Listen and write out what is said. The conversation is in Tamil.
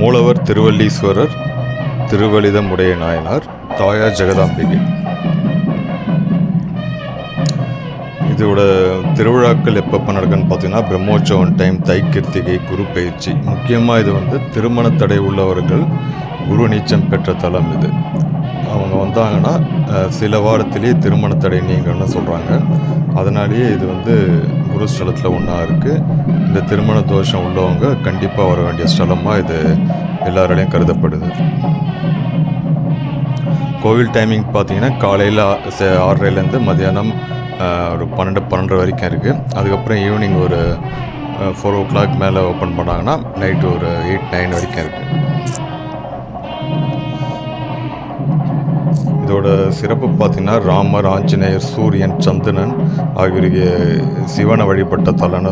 மூலவர் திருவல்லீஸ்வரர், திருவலிதமுடைய நாயனார், தாயார் ஜெகதாம்பிகை. இதோட திருவிழாக்கள் எப்பப்போ நடக்குன்னு பார்த்தீங்கன்னா, பிரம்மோற்சவம் டைம், தை கிருத்திகை, குரு பயிற்சி. முக்கியமாக இது வந்து திருமண தடை உள்ளவர்கள் குரு நீச்சம் பெற்ற தலம் இது. அவங்க வந்தாங்கன்னா சில வாரத்திலேயே திருமண தடை நீங்கன்னு சொல்கிறாங்க. அதனாலேயே இது வந்து குரு ஸ்தலத்தில் ஒன்றா இருக்குது. இந்த திருமண தோஷம் உள்ளவங்க கண்டிப்பாக வர வேண்டிய ஸ்தலமாக இது எல்லாராலையும் கருதப்படுது. கோவில் டைமிங் பார்த்தீங்கன்னா காலையில் 6:30லேருந்து மதியானம் ஒரு 12 வரைக்கும் இருக்குது. அதுக்கப்புறம் ஈவினிங் ஒரு 4 o'clock மேலே ஓப்பன் பண்ணாங்கன்னா நைட்டு ஒரு 8-9 வரைக்கும் இருக்குது. இதோட சிறப்பு பார்த்திங்கன்னா, ராமர், ஆஞ்சநேயர், சூரியன், சந்திரன் ஆகியோருக்கு சிவனை வழிபட்ட தலம்னு